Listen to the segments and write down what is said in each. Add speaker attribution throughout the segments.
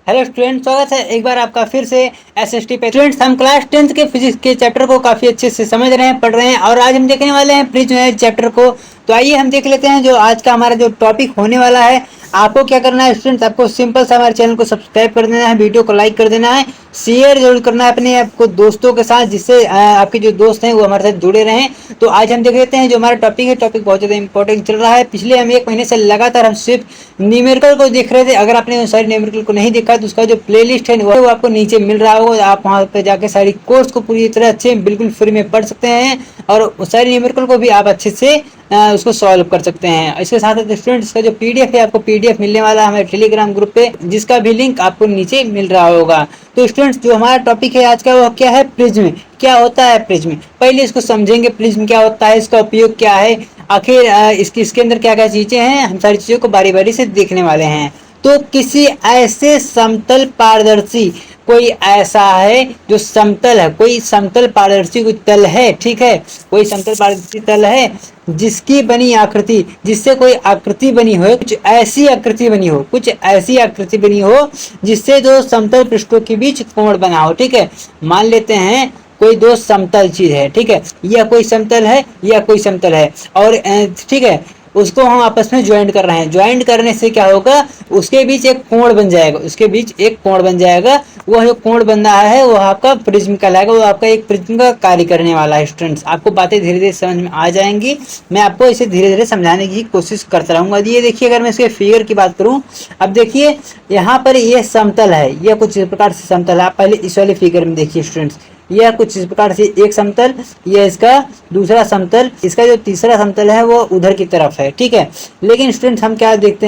Speaker 1: Hello student, स्वागत है एक बार आपका फिर से एसएसटी पे। स्टूडेंट्स, हम क्लास 10th के फिजिक्स के चैप्टर को काफी अच्छे से समझ रहे हैं, पढ़ रहे हैं और आज हम देखने वाले हैं प्रिज्म चैप्टर को। तो आइए हम देख लेते हैं जो आज का हमारा जो टॉपिक होने वाला है। आपको क्या करना है स्टूडेंट्स, आपको सिंपल सा हमारे चैनल को सब्सक्राइब कर देना है, वीडियो को लाइक कर देना है, शेयर जरूर करना है अपने आपको दोस्तों के साथ, जिससे आपके जो दोस्त हैं वो हमारे साथ जुड़े रहें। तो आज हम देख लेते हैं जो हमारा टॉपिक है। टॉपिक बहुत ज़्यादा इंपॉर्टेंट चल रहा है। पिछले हम 1 महीने से लगातार हम सिर्फ न्यूमेरिकल को देख रहे थे। अगर आपने सारी न्यूमेरिकल को नहीं देखा तो उसका जो प्लेलिस्ट है वो आपको नीचे मिल रहा होगा। आप वहाँ पे जाके सारी कोर्स को पूरी तरह अच्छे बिल्कुल फ्री में पढ़ सकते हैं और सारी न्यूमेरिकल को भी आप अच्छे से उसको सॉल्व कर सकते हैं। इसके साथ साथ स्टूडेंट इसका जो पीडीएफ है, आपको पीडीएफ मिलने वाला है हमारे टेलीग्राम ग्रुप पे, जिसका भी लिंक आपको नीचे मिल रहा होगा। तो स्टूडेंट्स, जो हमारा टॉपिक है आज का वो क्या है, प्रिज्म। क्या होता है प्रिज्म, पहले इसको समझेंगे। प्रिज्म क्या होता है, इसका उपयोग क्या है, आखिर इसके अंदर क्या क्या चीजें हैं, हम सारी चीजों को बारी बारी से देखने वाले हैं। तो किसी ऐसे समतल पारदर्शी, कोई ऐसा है जो समतल है, कोई समतल पारदर्शी कोई तल है, ठीक है, कोई समतल पारदर्शी तल है जिसकी बनी आकृति, जिससे कोई आकृति बनी हो, कुछ ऐसी आकृति बनी हो, कुछ ऐसी आकृति बनी हो जिससे दो समतल पृष्ठों के बीच कोण बना हो। ठीक है, मान लेते हैं कोई दो समतल चीज है, ठीक है, यह कोई समतल है, यह कोई समतल है और ठीक है, उसको हम आपस में ज्वाइंट कर रहे हैं। ज्वाइंट करने से क्या होगा, उसके बीच एक कोण बन जाएगा, उसके बीच एक कोण बन जाएगा। वह जो कोण बन रहा है वो आपका प्रिज्म कहलाएगा, वो आपका एक प्रिज्म का कार्य करने वाला है। स्टूडेंट्स, आपको बातें धीरे धीरे समझ में आ जाएंगी, मैं आपको इसे धीरे धीरे समझाने की कोशिश करता रहूंगा। ये देखिए, अगर मैं इसके फिगर की बात करूं, अब देखिए यहाँ पर ये समतल है, यह कुछ इस प्रकार से समतल है। आप पहले इस वाले फिगर में देखिए स्टूडेंट्स, यह कुछ इस प्रकार से एक समतल, यह इसका दूसरा समतल, इसका जो तीसरा समतल है वो उधर की तरफ है, ठीक है। लेकिन स्टूडेंट्स हम क्या देखते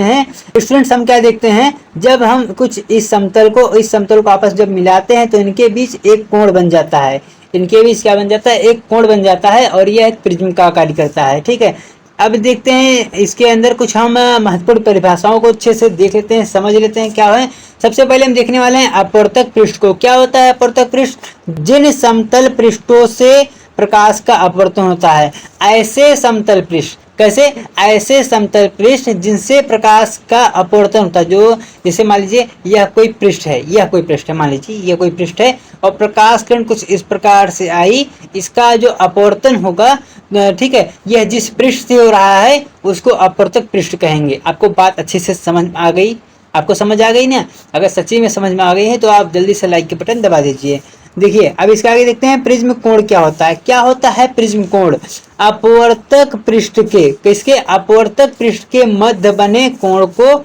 Speaker 1: हैं, जब हम कुछ इस समतल को आपस जब मिलाते हैं तो इनके बीच एक कोण बन जाता है, इनके बीच क्या बन जाता है, एक कोण बन जाता है और यह एक प्रिज्म का कार्य करता है, ठीक है। अब देखते हैं इसके अंदर कुछ हम महत्वपूर्ण परिभाषाओं को अच्छे से देख लेते हैं, समझ लेते हैं क्या है। सबसे पहले हम देखने वाले हैं अपवर्तक पृष्ठ को। क्या होता है अपवर्तक पृष्ठ, जिन समतल पृष्ठों से प्रकाश का अपवर्तन होता है, ऐसे समतल पृष्ठ, कैसे, ऐसे समतल पृष्ठ जिनसे प्रकाश का अपवर्तन होता है। जो जैसे मान लीजिए यह कोई पृष्ठ है, यह कोई पृष्ठ है, मान लीजिए यह कोई पृष्ठ है और प्रकाश किरण कुछ इस प्रकार से आई, इसका जो अपवर्तन होगा, ठीक है, यह जिस पृष्ठ से हो रहा है उसको अपवर्तक पृष्ठ कहेंगे। आपको बात अच्छे से समझ आ गई, आपको समझ आ गई ना? अगर सच्ची में समझ में आ गई है तो आप जल्दी से लाइक के बटन दबा दीजिए। देखिए अब इसके आगे देखते हैं प्रिज्म कोण क्या होता है। क्या होता है प्रिज्म कोण, अपवर्तक पृष्ठ के, किसके, अपवर्तक पृष्ठ के मध्य बने कोण को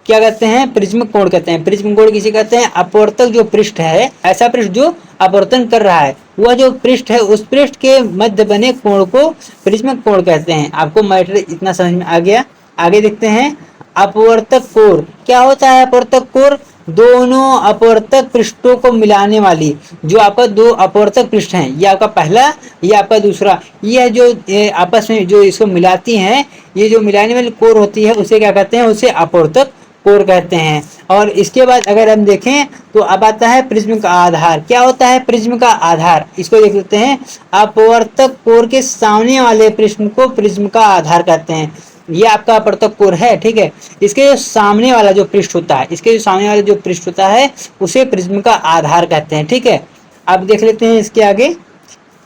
Speaker 1: क्या कहते हैं, प्रिज्म कोण कहते हैं। प्रिज्म कोण किसे कहते हैं, अपवर्तक जो पृष्ठ है, ऐसा पृष्ठ जो अपवर्तन कर रहा है, वह जो पृष्ठ है उस पृष्ठ के मध्य बने कोण को प्रिज्म कोण कहते हैं। आपको मैटर इतना समझ में आ गया। आगे देखते हैं अपवर्तक कोण। क्या होता है अपवर्तक कोण, दोनों अपवर्तक पृष्ठों को मिलाने वाली, जो आपका दो अपवर्तक पृष्ठ हैं, ये आपका पहला, ये आपका दूसरा, यह जो आपस में जो इसको मिलाती हैं, ये जो मिलाने वाली कोर होती है उसे क्या कहते हैं, उसे अपवर्तक कोर कहते हैं। और इसके बाद अगर हम देखें तो अब आता है प्रिज्म का आधार। क्या होता है प्रिज्म का आधार, इसको देख लेते हैं। अपवर्तक कोर के सामने वाले पृष्ठ को प्रिज्म का आधार कहते हैं। ये आपका अपवर्तक कोर है, ठीक है, इसके जो सामने वाला जो पृष्ठ होता है, इसके जो सामने वाला जो पृष्ठ होता है उसे प्रिज्म का आधार कहते हैं, ठीक है। अब देख लेते हैं इसके आगे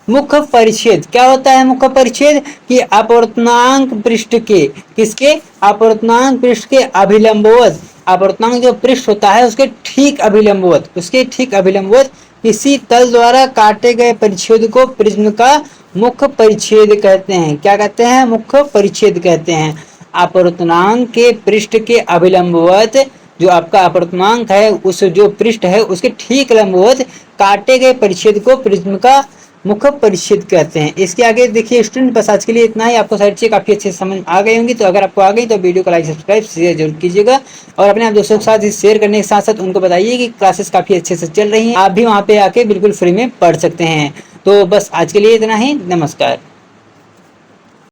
Speaker 1: मुख्य परिच्छेद। क्या होता है मुख्य परिच्छेद, कि अपवर्तनांक पृष्ठ के, किसके, अपवर्तनांक पृष्ठ के अभिलंबवत, अपवर्तनांक जो पृष्ठ होता है उसके ठीक अभिलंबवत, उसके ठीक अभिलंबवत किसी तल द्वारा काटे गए परिच्छेद को प्रिज्म का मुख्य परिच्छेद कहते हैं। क्या कहते हैं, मुख्य परिच्छेद कहते हैं। अपवर्तनांक के पृष्ठ के अभिलंबवत, जो आपका अपवर्तनांक है उस जो पृष्ठ है उसके ठीक लंबवत काटे गए परिच्छेद को प्रिज्म का मुख्य परिच्छेद कहते हैं। इसके आगे देखिए स्टूडेंट, बस आज के लिए इतना ही। आपको सारी चीजें काफी अच्छे से समझ आ गई होंगी। तो अगर आपको आ गई तो वीडियो को लाइक, सब्सक्राइब, शेयर जरूर कीजिएगा और अपने आप दोस्तों के साथ शेयर करने के साथ साथ उनको बताइए कि क्लासेस काफी अच्छे से चल रही हैं, आप भी वहाँ पे आके बिल्कुल फ्री में पढ़ सकते हैं। तो बस आज के लिए इतना ही, नमस्कार।